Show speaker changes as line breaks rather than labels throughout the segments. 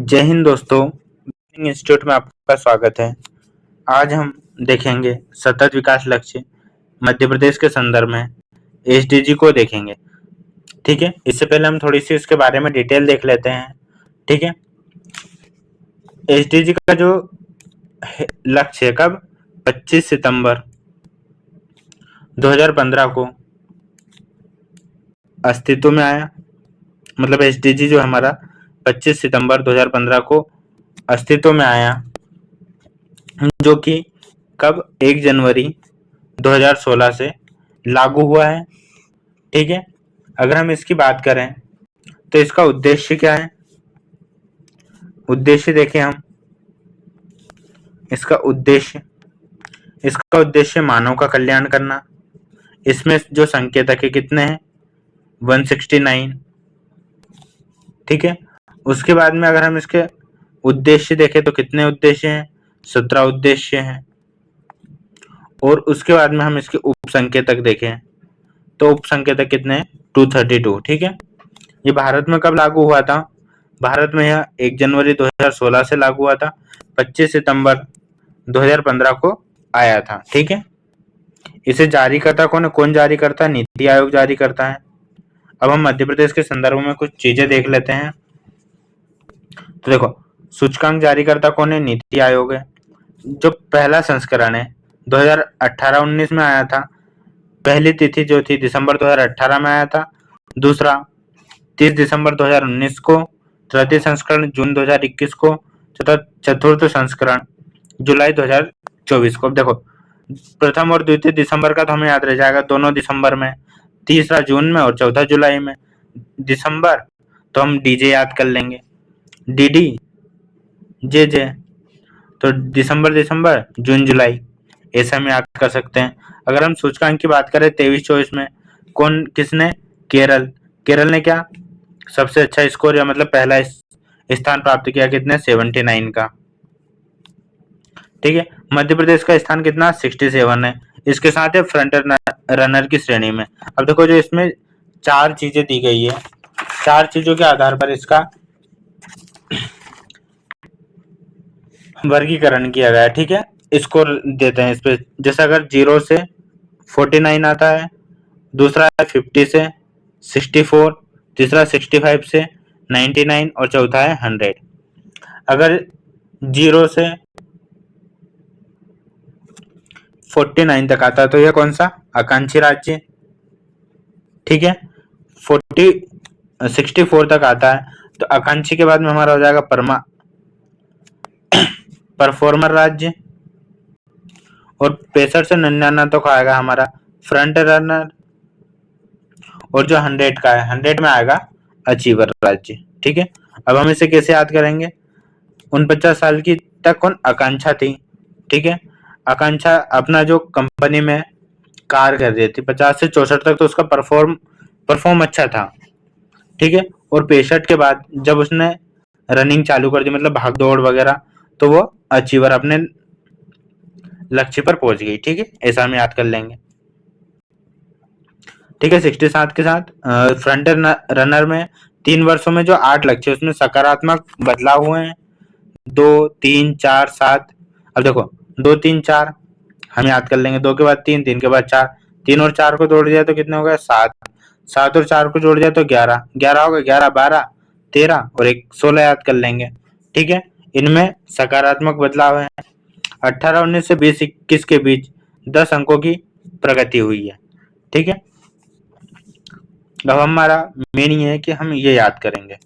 जय हिंद दोस्तों, इंस्टीट्यूट में आपका स्वागत है। आज हम देखेंगे सतत विकास लक्ष्य मध्य प्रदेश के संदर्भ में एसडीजी को देखेंगे। ठीक है, इससे पहले हम थोड़ी सी इसके बारे में डिटेल देख लेते हैं। ठीक है, एसडीजी का जो लक्ष्य है कब 25 सितंबर 2015 को अस्तित्व में आया। मतलब एसडीजी जो हमारा 25 सितंबर 2015 को अस्तित्व में आया, जो कि कब 1 जनवरी 2016 से लागू हुआ है। ठीक है, अगर हम इसकी बात करें तो इसका उद्देश्य क्या है। उद्देश्य देखें हम, इसका उद्देश्य मानव का कल्याण करना। इसमें जो संकेतक है कितने हैं 169। ठीक है, उसके बाद में अगर हम इसके उद्देश्य देखें तो कितने उद्देश्य हैं 17 उद्देश्य हैं। और उसके बाद में हम इसके उप संकेतक देखें तो उप संकेतक कितने हैं 232। ठीक है, ये भारत में कब लागू हुआ था। भारत में यह 1 जनवरी 2016 से लागू हुआ था, 25 सितंबर 2015 को आया था। ठीक है, इसे जारी करता कौन जारी करता है, नीति आयोग जारी करता है। अब हम मध्य प्रदेश के संदर्भ में कुछ चीजें देख लेते हैं। तो देखो, सूचकांक जारी करता कौन है, नीति आयोग है। जो पहला संस्करण है 2018-19 में आया था। पहली तिथि जो थी दिसंबर 2018 में आया था। दूसरा 30 दिसंबर 2019 को। तृतीय संस्करण जून 2021 को। चतुर्थ संस्करण जुलाई 2024 को। अब देखो, प्रथम और द्वितीय दिसंबर का तो हमें याद रह जाएगा, दोनों दिसंबर में। तीसरा जून में और चौथा जुलाई में। दिसंबर तो हम डीजे याद कर लेंगे, डीडी जे जे, तो दिसंबर जून जुलाई, ऐसा हम याद कर सकते हैं। अगर हम सूचकांक की बात करें 23-24 में किसने, केरल ने क्या सबसे अच्छा स्कोर या मतलब पहला स्थान प्राप्त किया, कितने 79 का। ठीक है, मध्य प्रदेश का स्थान कितना 67 है। इसके साथ है फ्रंट रनर की श्रेणी में। अब देखो, जो इसमें 4 चीजें दी गई है, 4 चीजों के आधार पर इसका वर्गीकरण किया गया है। ठीक है, स्कोर देते हैं इस पे। जैसे अगर 0 से 49 आता है, दूसरा है 50 से 64, तीसरा 65 से 99 और चौथा है 100। अगर 0 से 49 तक आता है तो यह कौन सा, आकांक्षी राज्य। ठीक है, 64 तक आता है तो आकांक्षी के बाद में हमारा हो जाएगा परफॉर्मर राज्य। और 65 से 99 तक आएगा हमारा फ्रंट रनर। और जो 100 का है, 100 में आएगा अचीवर राज्य। ठीक है, अब हम इसे कैसे याद करेंगे। 49 साल की तक कौन, आकांक्षा थी। ठीक है, आकांक्षा अपना जो कंपनी में कार्य कर रही थी। 50 से 64 तक तो उसका परफॉर्म अच्छा था। ठीक है, और 65 के बाद जब उसने रनिंग चालू कर दी, मतलब भाग दौड़ वगैरह, तो वो अचीवर अपने लक्ष्य पर पहुंच गई। ठीक है, ऐसा हम याद कर लेंगे। ठीक है, 67 के साथ फ्रंट रनर में 3 वर्षों में जो 8 लक्ष्य उसमें सकारात्मक बदलाव हुए हैं, 2, 3, 4, 7। अब देखो 2, 3, 4 हम याद कर लेंगे, 2 के बाद 3, 3 के बाद 4, 3 और 4 को जोड़ दिया तो कितने हो गए 7, 7 और 4 को जोड़ दिया तो 11, 11 हो गए, 11, 12, 13 और 1, 16 याद कर लेंगे। ठीक है, इनमें सकारात्मक बदलाव है। 18, 19 से 20, 21 के बीच 10 अंकों की प्रगति हुई है। ठीक है, अब हमारा मेन ये है कि हम ये याद करेंगे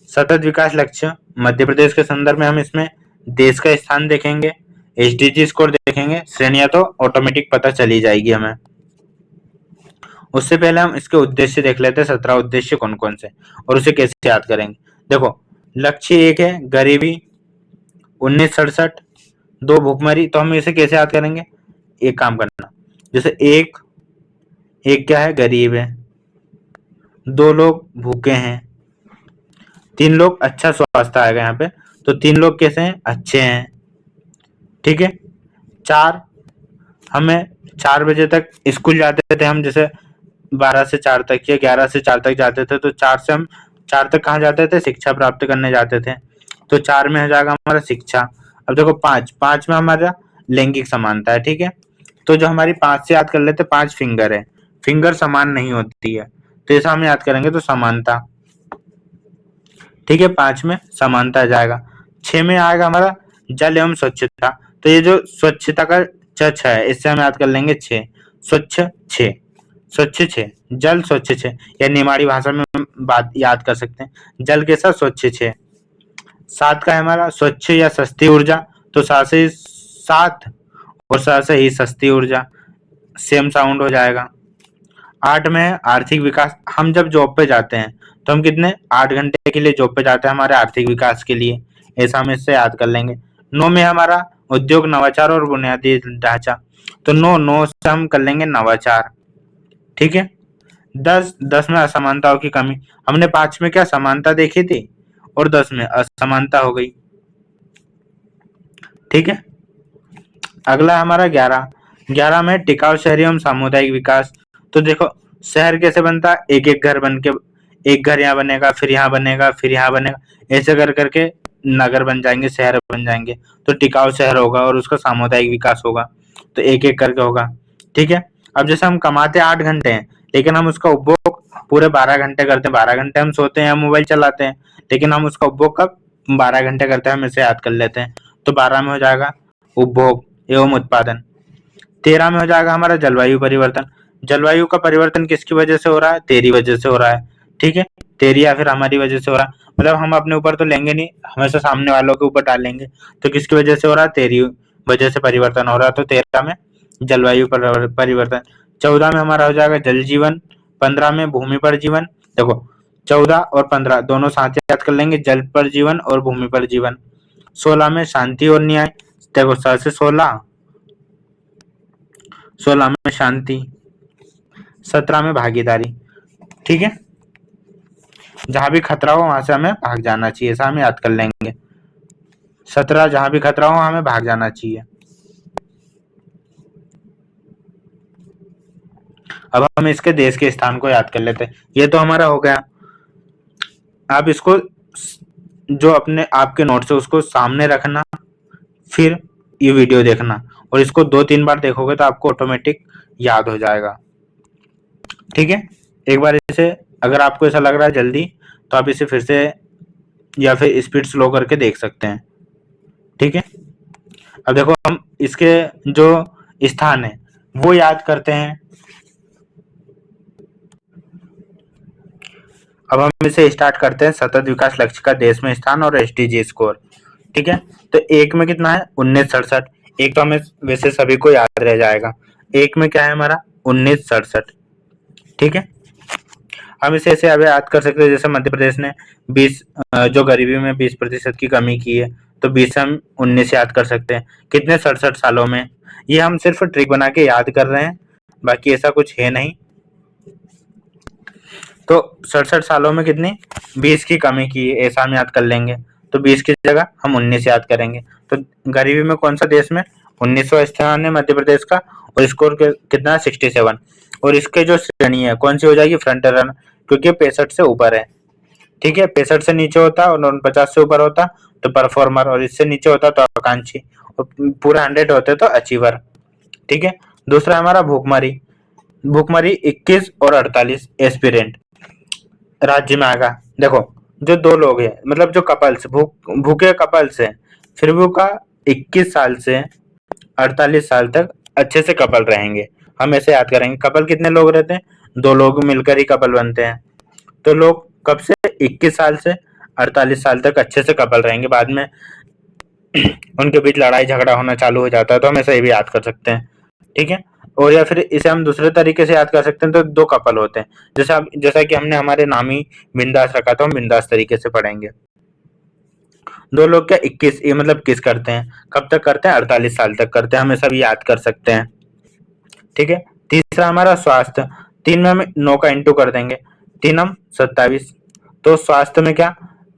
सतत विकास लक्ष्य मध्य प्रदेश के संदर्भ में। हम इसमें देश का स्थान देखेंगे, एसडीजी स्कोर देखेंगे, श्रेणियां तो ऑटोमेटिक पता चली जाएगी हमें। उससे पहले हम इसके उद्देश्य देख लेते हैं, 17 उद्देश्य कौन कौन से और उसे कैसे याद करेंगे। देखो, लक्ष्य 1 है गरीबी 1967, 2 भूखमरी, तो हम इसे कैसे याद करेंगे। एक काम करना, जैसे एक क्या है, गरीब है, 2 लोग भूखे हैं, 3 लोग अच्छा स्वास्थ्य आएगा यहाँ पे, तो 3 लोग कैसे हैं, अच्छे हैं। ठीक है, 4 हमें 4 बजे तक स्कूल जाते थे हम, जैसे 12 से 4 तक या 11 से 4 तक जाते थे, तो 4 से हम 4 तक कहाँ जाते थे, शिक्षा प्राप्त करने जाते थे। तो 4 में हो जाएगा हमारा शिक्षा। अब देखो 5 में हमारा लैंगिक समानता है, ठीक है। तो जो हमारी 5 से याद कर लेते, 5 फिंगर है, फिंगर समान नहीं होती है, तो ऐसा हम याद करेंगे तो समानता, ठीक है। 5 में समानता आ जाएगा। 6 में आएगा हमारा जल एवं स्वच्छता, तो ये जो स्वच्छता का चच है इससे हम याद कर लेंगे 6, स्वच्छ 6, स्वच्छ 6, जल स्वच्छ 6, या निमाड़ी भाषा में हम बात याद कर सकते हैं जल के साथ स्वच्छ 6। 7 का है हमारा स्वच्छ या सस्ती ऊर्जा, तो 7 से 7 और 7 से ही सस्ती ऊर्जा, सेम साउंड हो जाएगा। 8 में है आर्थिक विकास, हम जब जॉब पे जाते हैं तो हम कितने 8 घंटे के लिए जॉब पे जाते हैं हमारे आर्थिक विकास के लिए, ऐसा हम इससे याद कर लेंगे। 9 में हमारा उद्योग नवाचार और बुनियादी ढांचा, तो 9 से हम कर लेंगे नवाचार, ठीक है। 10 में असमानताओं की कमी, हमने 5 में क्या समानता देखी थी और 10 में असमानता हो गई, ठीक है। अगला हमारा 11 में टिकाऊ शहरी एवं सामुदायिक विकास, तो देखो शहर कैसे बनता है, एक एक घर बन के, एक घर यहाँ बनेगा, फिर यहाँ बनेगा, फिर यहाँ बनेगा, ऐसे कर करके नगर बन जाएंगे, शहर बन जाएंगे, तो टिकाऊ शहर होगा और उसका सामुदायिक विकास होगा, तो एक एक करके होगा, ठीक है। अब जैसे हम कमाते 8 घंटे हैं लेकिन हम उसका उपभोग पूरे 12 घंटे करते हैं, 12 घंटे हम सोते हैं, मोबाइल चलाते हैं, लेकिन हम उसका उपभोग कब 12 घंटे करते हैं, हम इसे याद कर लेते हैं, तो 12 में हो जाएगा उपभोग एवं उत्पादन। 13 में हो जाएगा हमारा जलवायु परिवर्तन, जलवायु का परिवर्तन किसकी वजह से हो रहा है, तेरी वजह से हो रहा है, ठीक है। तेरी या फिर हमारी वजह से हो रहा है, मतलब हम अपने ऊपर तो लेंगे नहीं, हमेशा सामने वालों के ऊपर डालेंगे, तो किसकी वजह से हो रहा है, तेरी वजह से परिवर्तन हो रहा है, तो 13 में जलवायु परिवर्तन। 14 में हमारा हो जाएगा जल जीवन, 15 में भूमि पर जीवन, देखो 14 और 15 दोनों साथ याद कर लेंगे, जल पर जीवन और भूमि पर जीवन। 16 में शांति और न्याय, देखो 7 से 16 में शांति, 17 में भागीदारी, ठीक है। जहां भी खतरा हो वहां से हमें भाग जाना चाहिए, ऐसा हम याद कर लेंगे। 17 जहां भी खतरा हो हमें भाग जाना चाहिए। अब हम इसके देश के स्थान को याद कर लेते हैं, ये तो हमारा हो गया। आप इसको जो अपने आपके नोट्स है उसको सामने रखना, फिर ये वीडियो देखना और इसको 2-3 बार देखोगे तो आपको ऑटोमेटिक याद हो जाएगा, ठीक है। एक बार इसे, अगर आपको ऐसा लग रहा है जल्दी, तो आप इसे फिर से या फिर स्पीड स्लो करके देख सकते हैं, ठीक है। अब देखो हम इसके जो स्थान है वो याद करते हैं। अब हम इसे स्टार्ट करते हैं, सतत विकास लक्ष्य का देश में स्थान और एसडीजी स्कोर, ठीक है। तो एक में कितना है 1967, एक तो हमें वैसे सभी को याद रह जाएगा, एक में क्या है हमारा 1967, ठीक है। हम इसे ऐसे अब याद कर सकते हैं, जैसे मध्य प्रदेश ने 20 जो गरीबी में 20% की कमी की है, तो 20 हम 19 याद कर सकते हैं, कितने 67 सालों में। ये हम सिर्फ ट्रिक बना के याद कर रहे हैं, बाकी ऐसा कुछ है नहीं। तो 67 सालों में कितनी 20 की कमी की है, ऐसा हम याद कर लेंगे, तो 20 की जगह हम 19 याद करेंगे। तो गरीबी में कौन सा देश में 19वां स्थान है मध्य प्रदेश का, और स्कोर कितना 67, और इसके जो श्रेणी है कौन सी हो जाएगी फ्रंट रनर, क्योंकि 65 से ऊपर है, ठीक है। 65 से नीचे होता और 49 से ऊपर होता तो परफॉर्मर, और इससे नीचे होता तो आकांक्षी, और पूरा 100 होते तो अचीवर, ठीक है। दूसरा हमारा भूखमरी, भूखमरी 21 और 48 एस्पिरेंट राज्य में आएगा। देखो जो दो लोग हैं, मतलब जो कपल्स भूखे कपल्स हैं, फिर भी का 21 साल से 48 साल तक अच्छे से कपल रहेंगे, हम ऐसे याद करेंगे। कपल कितने लोग रहते हैं, 2 लोग मिलकर ही कपल बनते हैं, तो लोग कब से 21 साल से 48 साल तक अच्छे से कपल रहेंगे, बाद में उनके बीच लड़ाई झगड़ा होना चालू हो जाता है, तो हम ऐसे भी याद कर सकते हैं, ठीक है। और या फिर इसे हम दूसरे तरीके से याद कर सकते हैं, तो 2 कपल होते हैं, जैसा कि हमने हमारे नाम ही बिंदास रखा, तो हम बिंदास तरीके से पढ़ेंगे। 2 लोग क्या 21, ये मतलब किस करते हैं, कब तक करते हैं 48 साल तक करते हैं, हम ऐसा भी याद कर सकते हैं, ठीक है। तीसरा हमारा स्वास्थ्य, 3 में हम 9 का इंटू कर देंगे, 3 हम 27, तो स्वास्थ्य में क्या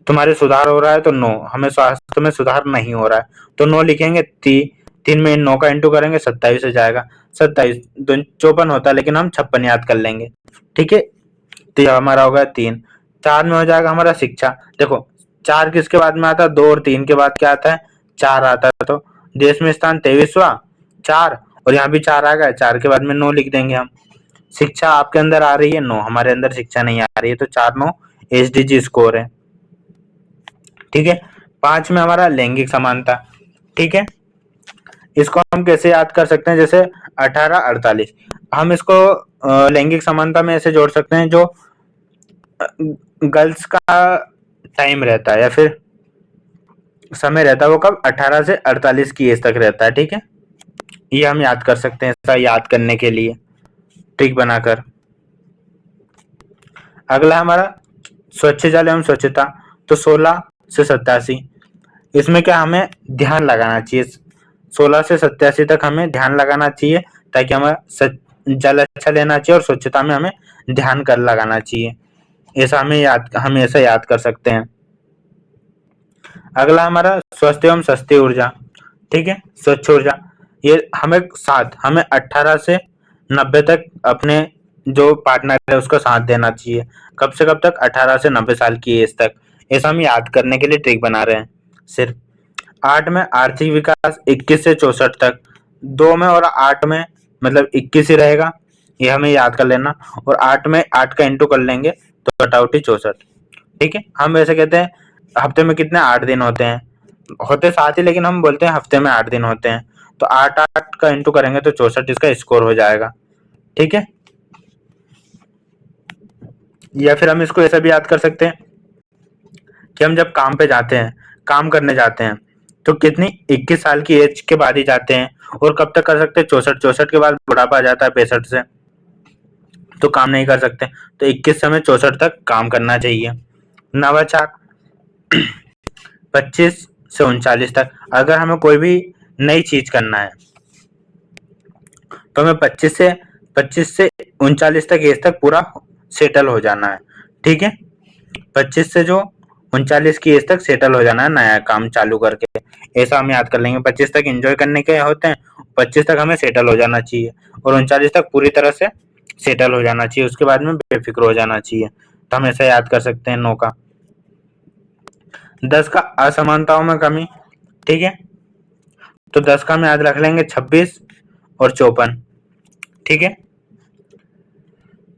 तुम्हारे सुधार हो रहा है, तो 9, हमें स्वास्थ्य में सुधार नहीं हो रहा है, तो 9 लिखेंगे। 3 में 9 का इंटू करेंगे 27 हो जाएगा, 27 54 होता है, लेकिन हम 56 याद कर लेंगे, ठीक है। तो यह हमारा होगा 3। 4 में हो जाएगा हमारा शिक्षा, देखो 4 किसके बाद में आता है? 2 और 3 के बाद क्या आता है? 4 आता है। तो देश में स्थान 23वां 4, और यहाँ भी 4 आ गया, 4 के बाद में 9 लिख देंगे हम। शिक्षा आपके अंदर आ रही है 9, हमारे अंदर शिक्षा नहीं आ रही है, तो 4 9 एसडीजी स्कोर है। ठीक है। 5 में हमारा लैंगिक समानता। ठीक है, इसको हम कैसे याद कर सकते हैं? जैसे 18 48, हम इसको लैंगिक समानता में ऐसे जोड़ सकते हैं, जो गर्ल्स का टाइम रहता है या फिर समय रहता है वो कब? 18 से 48 की एज तक रहता है। ठीक है, ये हम याद कर सकते हैं इसका याद करने के लिए ट्रिक बनाकर। अगला हमारा स्वच्छ जल एवं स्वच्छता, तो 16 से 87, इसमें क्या हमें ध्यान लगाना चाहिए? 16 से 87 तक हमें ध्यान लगाना चाहिए, ताकि हमें जल अच्छा लेना चाहिए और स्वच्छता में हमें ध्यान कर लगाना चाहिए। ऐसा हम ऐसा याद कर सकते हैं। अगला हमारा स्वस्थ एवं सस्ती ऊर्जा। ठीक है, स्वच्छ ऊर्जा, ये हमें 18 से 90 तक अपने जो पार्टनर है उसको साथ देना चाहिए। कब से कब तक? 18 से 90 साल की एज तक। ऐसा हम याद करने के लिए ट्रिक बना रहे हैं सिर्फ। 8 में आर्थिक विकास 21 से 64 तक, 2 में और 8 में मतलब 21 ही रहेगा, ये हमें याद कर लेना। और 8 में 8 का इंटू कर लेंगे तो कटौती 64। ठीक है, हम ऐसे कहते हैं हफ्ते में कितने? 8 दिन होते हैं, होते 7 ही, लेकिन हम बोलते हैं हफ्ते में 8 दिन होते हैं। तो 8 8 का इंटू करेंगे तो 64 इसका स्कोर हो जाएगा। ठीक है, या फिर हम इसको ऐसा भी याद कर सकते हैं कि हम जब काम पे जाते हैं, काम करने जाते हैं, तो कितनी 21 साल की एज के बाद ही जाते हैं, और कब तक कर सकते हैं? 64 के बाद बुढ़ापा आ जाता है 65 से, तो काम नहीं कर सकते। तो 21 से हमें 64 तक काम करना चाहिए। नवाचार 25 से 39 तक, अगर हमें कोई भी नई चीज करना है तो हमें 25 से 39 तक एज तक पूरा सेटल हो जाना है। ठीक है, 25 से जो 39 की एज तक सेटल हो जाना है नया काम चालू करके, ऐसा हम याद कर लेंगे। 25 तक एंजॉय करने के होते हैं, 25 तक हमें सेटल हो जाना चाहिए, और 39 तक पूरी तरह से सेटल हो जाना चाहिए, उसके बाद में बेफिक्र हो जाना चाहिए। तो हम ऐसा याद कर सकते हैं 9 का। 10 का असमानताओं में कमी। ठीक है, तो 10 का हम याद रख लेंगे 26 और 54। ठीक है,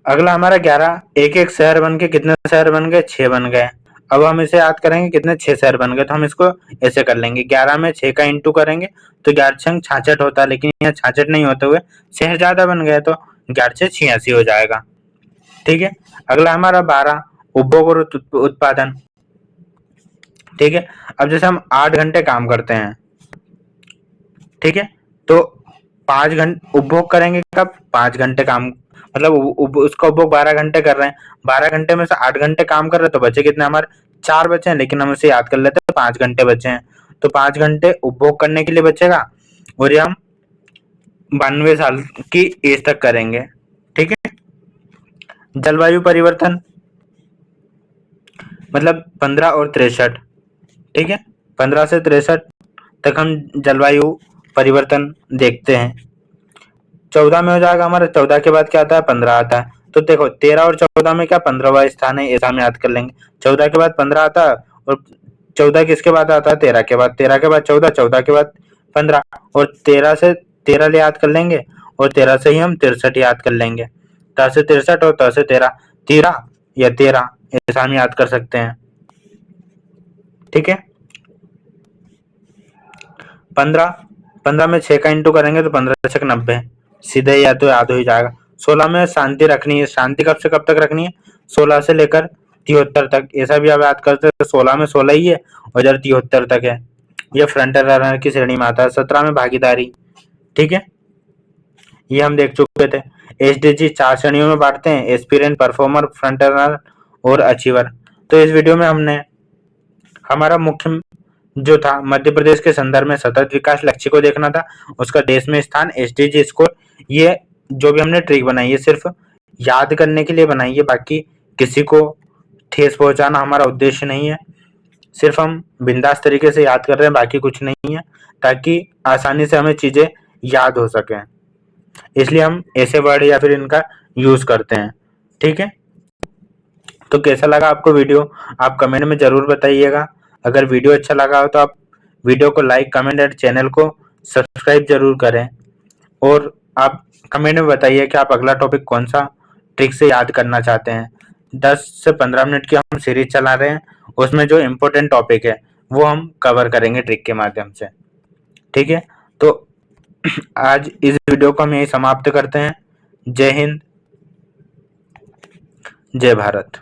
अगला हमारा 11, एक एक शहर बन के कितने शहर बन गए? 6 बन गए। अब हम इसे याद करेंगे कितने? 6 शहर बन गए, तो हम इसको ऐसे कर लेंगे, 11 में 6 का इंटू करेंगे तो 11 छंग 66 होता है, लेकिन यहाँ 66 नहीं होते हुए शहर ज्यादा बन गए, तो 11 से 86 हो जाएगा। ठीक है, अगला हमारा 12, उपभोग और उत्पादन। ठीक है, अब जैसे हम 8 घंटे काम करते हैं, ठीक है, तो 5 घंटे उपभोग करेंगे कब? 5 घंटे काम, मतलब उसका उपभोग 12 घंटे कर रहे हैं, 12 घंटे में से 8 घंटे काम कर रहे हैं, तो बचे कितने हमारे? 4 बचे हैं, लेकिन हम इसे याद कर लेते हैं 5 घंटे बचे हैं, तो 5 घंटे उपभोग करने के लिए बचेगा, और ये हम 92 साल की एज तक करेंगे। ठीक है, जलवायु परिवर्तन मतलब 15 और 63। ठीक है, 15 से 63 तक हम जलवायु परिवर्तन देखते हैं। 14 में हो जाएगा हमारा, 14 के बाद क्या आता है? 15 आता है। तो देखो 13 और 14 में क्या 15वां स्थान है, ऐसा हम याद कर लेंगे। 14 के बाद 15 आता है, और 14 किसके बाद आता है? 13 के बाद, 13 के बाद 14, 14 के बाद 15, और 13 से 13 याद कर लेंगे, और 13 से ही हम 63 याद कर लेंगे। 10 से 63 और 10 से 13, 13 या 13, ऐसा हम याद कर सकते हैं। ठीक है, 15 में 6 का इंटू करेंगे तो 15 छक 90, सीधे या तो याद हो ही जाएगा। 16 में शांति रखनी है, शांति कब से कब तक रखनी है? 16 से लेकर 73 तक, ऐसा भी आप याद करते हैं। 16 में 16 ही है, और इधर 73 तक है, ये फ्रंट रनर की श्रेणी में आता है। 17 में भागीदारी। ठीक है, ये हम देख चुके थे। एसडीजी 4 श्रेणियों में बांटते हैं, एस्पिरेंट, परफॉर्मर, फ्रंट रनर और अचीवर। तो इस वीडियो में हमने हमारा मुख्य जो था मध्य प्रदेश के संदर्भ में सतत विकास लक्ष्य को देखना था, उसका देश में स्थान, एसडीजी स्कोर, ये जो भी हमने ट्रिक बनाई है सिर्फ याद करने के लिए बनाई है, बाकी किसी को ठेस पहुंचाना हमारा उद्देश्य नहीं है, सिर्फ हम बिंदास तरीके से याद कर रहे हैं, बाकी कुछ नहीं है, ताकि आसानी से हमें चीजें याद हो सके, इसलिए हम ऐसे वर्ड या फिर इनका यूज करते हैं। ठीक है, तो कैसा लगा आपको वीडियो? आप कमेंट में जरूर बताइएगा। अगर वीडियो अच्छा लगा हो तो आप वीडियो को लाइक, कमेंट और चैनल को सब्सक्राइब जरूर करें। और आप कमेंट में बताइए कि आप अगला टॉपिक कौन सा ट्रिक से याद करना चाहते हैं। 10 से 15 मिनट की हम सीरीज चला रहे हैं, उसमें जो इम्पोर्टेंट टॉपिक है वो हम कवर करेंगे ट्रिक के माध्यम से। ठीक है, तो आज इस वीडियो को हम यही समाप्त करते हैं। जय हिंद, जय भारत।